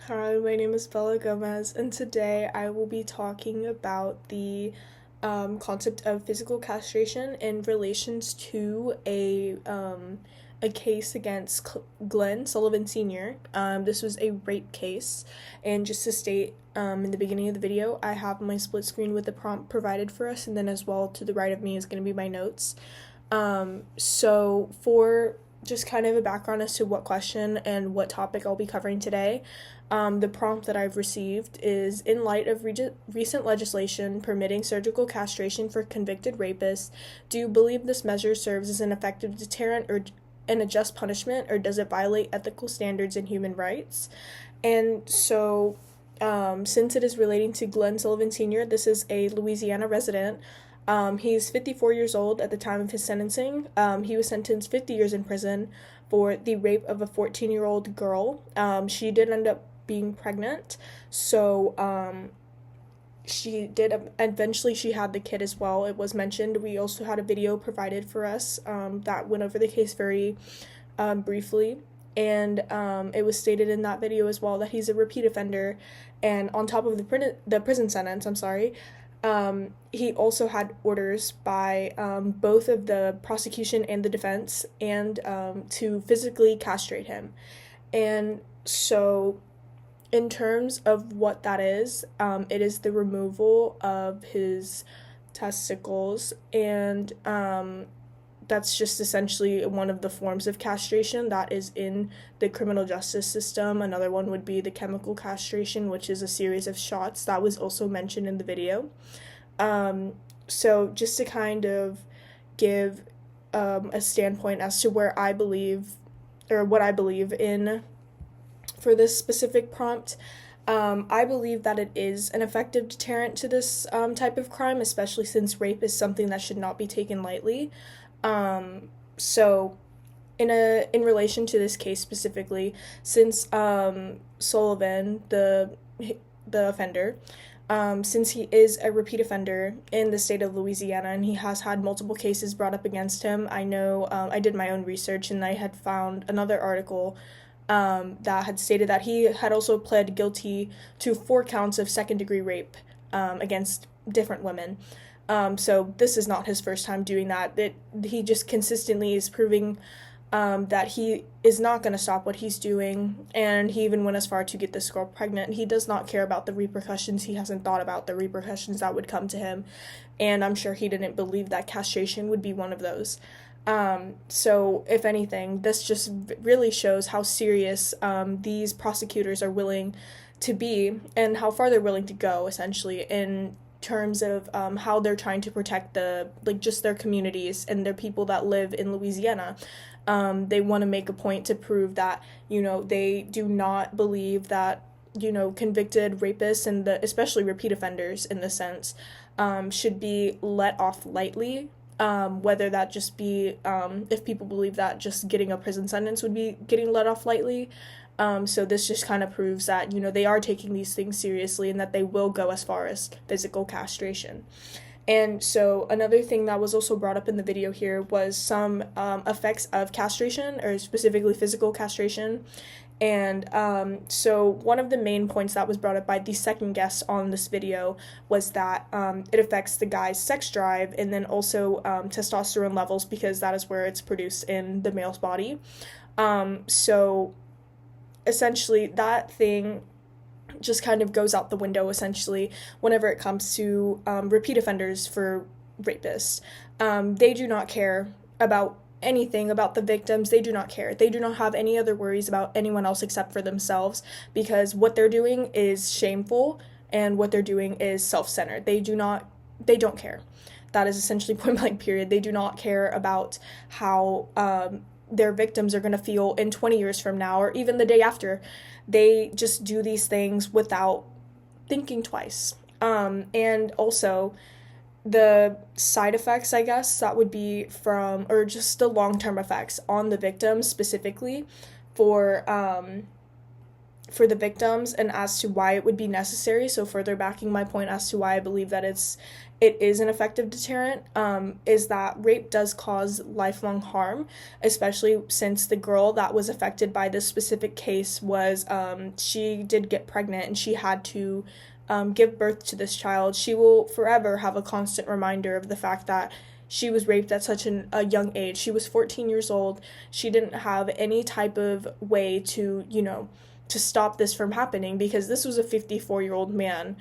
Hi, my name is Bella Gomez, and today I will be talking about the concept of physical castration in relations to a case against Glenn Sullivan Sr. This was a rape case, and just to state in the beginning of the video, I have my split screen with the prompt provided for us, and then as well to the right of me is going to be my notes. So for just kind of a background as to what question and what topic I'll be covering today. The prompt that I've received is: in light of recent legislation permitting surgical castration for convicted rapists, do you believe this measure serves as an effective deterrent or a just punishment, or does it violate ethical standards and human rights? And so, since it is relating to Glenn Sullivan Sr., this is a Louisiana resident. He's 54 years old at the time of his sentencing. He was sentenced 50 years in prison for the rape of a 14-year-old girl. She did end up being pregnant, so she did eventually she had the kid as well. It was mentioned. We also had a video provided for us that went over the case very briefly, and it was stated in that video as well that he's a repeat offender, and on top of the prison sentence, he also had orders by both of the prosecution and the defense and to physically castrate him. And so, in terms of what that is, it is the removal of his testicles, and that's just essentially one of the forms of castration that is in the criminal justice system. Another one would be the chemical castration, which is a series of shots that was also mentioned in the video. So just to kind of give a standpoint as to where I believe, or what I believe in for this specific prompt, I believe that it is an effective deterrent to this type of crime, especially since rape is something that should not be taken lightly. So in relation to this case specifically, since Sullivan, the offender, since he is a repeat offender in the state of Louisiana and he has had multiple cases brought up against him, I know I did my own research and I had found another article that had stated that he had also pled guilty to 4 counts of second-degree rape against different women. So this is not his first time doing that. He just consistently is proving that he is not going to stop what he's doing, and he even went as far to get this girl pregnant. He does not care about the repercussions. He hasn't thought about the repercussions that would come to him, and I'm sure he didn't believe that castration would be one of those. So if anything, this just really shows how serious these prosecutors are willing to be and how far they're willing to go, essentially, in terms of how they're trying to protect just their communities and their people that live in Louisiana. They want to make a point to prove that, they do not believe that, convicted rapists and especially repeat offenders in this sense, should be let off lightly. Whether that just be, if people believe that just getting a prison sentence would be getting let off lightly. So this just kind of proves that, they are taking these things seriously and that they will go as far as physical castration. And so another thing that was also brought up in the video here was some effects of castration, or specifically physical castration. And so one of the main points that was brought up by the second guest on this video was that it affects the guy's sex drive and then also testosterone levels, because that is where it's produced in the male's body. So essentially that thing just kind of goes out the window, essentially, whenever it comes to repeat offenders for rapists. They do not care about anything about the victims. They do not care. They do not have any other worries about anyone else except for themselves, because what they're doing is shameful and what they're doing is self-centered. They don't care. That is essentially point blank period. They do not care about how their victims are going to feel in 20 years from now or even the day after. They just do these things without thinking twice. And also the side effects, I guess, that would be from, or just the long-term effects on the victims specifically for the victims and as to why it would be necessary. So further backing my point as to why I believe that it is an effective deterrent, is that rape does cause lifelong harm, especially since the girl that was affected by this specific case was, she did get pregnant and she had to give birth to this child. She will forever have a constant reminder of the fact that she was raped at such a young age. She was 14 years old. She didn't have any type of way to, to stop this from happening because this was a 54-year-old man.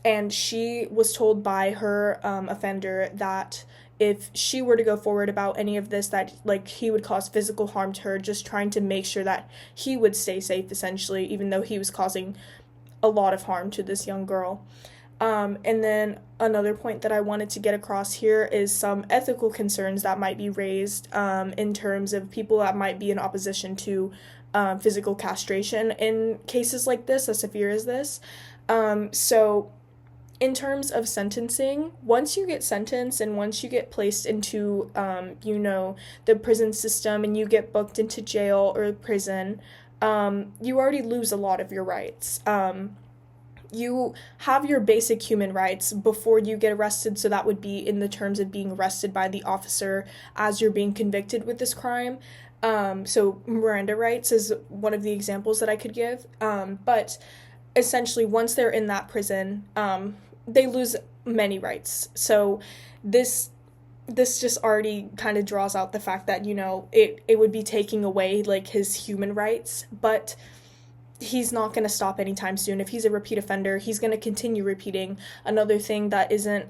And she was told by her offender that if she were to go forward about any of this, that like he would cause physical harm to her, just trying to make sure that he would stay safe, essentially, even though he was causing a lot of harm to this young girl. And then another point that I wanted to get across here is some ethical concerns that might be raised in terms of people that might be in opposition to physical castration in cases like this, as severe as this. So in terms of sentencing, once you get sentenced and once you get placed into, the prison system and you get booked into jail or prison, you already lose a lot of your rights. You have your basic human rights before you get arrested, so that would be in the terms of being arrested by the officer as you're being convicted with this crime. So Miranda rights is one of the examples that I could give. But essentially, once they're in that prison, they lose many rights. So this just already kind of draws out the fact that, it would be taking away, like, his human rights, but he's not going to stop anytime soon. If he's a repeat offender, he's going to continue repeating. Another thing that isn't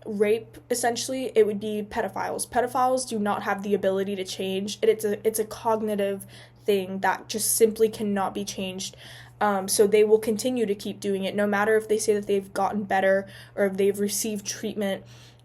rape, essentially, it would be pedophiles. Pedophiles do not have the ability to change. It's a cognitive thing that just simply cannot be changed. So they will continue to keep doing it, no matter if they say that they've gotten better or if they've received treatment.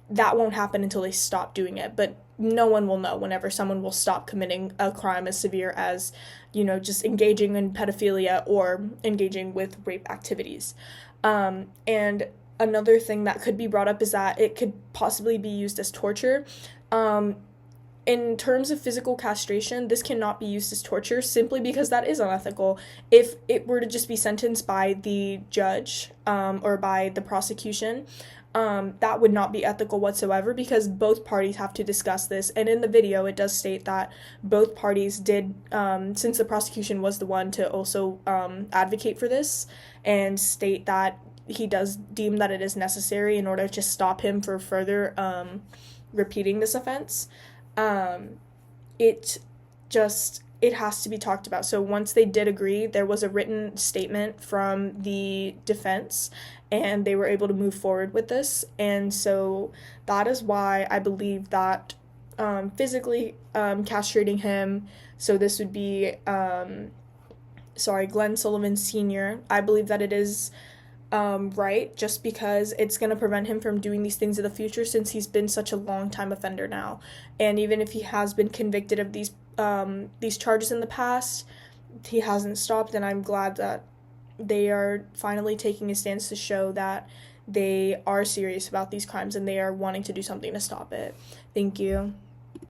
That won't happen until they stop doing it. But no one will know whenever someone will stop committing a crime as severe as, just engaging in pedophilia or engaging with rape activities. And another thing that could be brought up is that it could possibly be used as torture. In terms of physical castration, this cannot be used as torture simply because that is unethical. If it were to just be sentenced by the judge or by the prosecution, that would not be ethical whatsoever because both parties have to discuss this. And in the video, it does state that both parties did, since the prosecution was the one to also advocate for this and state that he does deem that it is necessary in order to stop him for further repeating this offense. It has to be talked about. So once they did agree, there was a written statement from the defense, and they were able to move forward with this. And so that is why I believe that physically castrating him, so this would be, Glenn Sullivan Sr., I believe that it is right, just because it's going to prevent him from doing these things in the future since he's been such a long-time offender now. And even if he has been convicted of these charges in the past, he hasn't stopped, and I'm glad that they are finally taking a stance to show that they are serious about these crimes and they are wanting to do something to stop it. Thank you.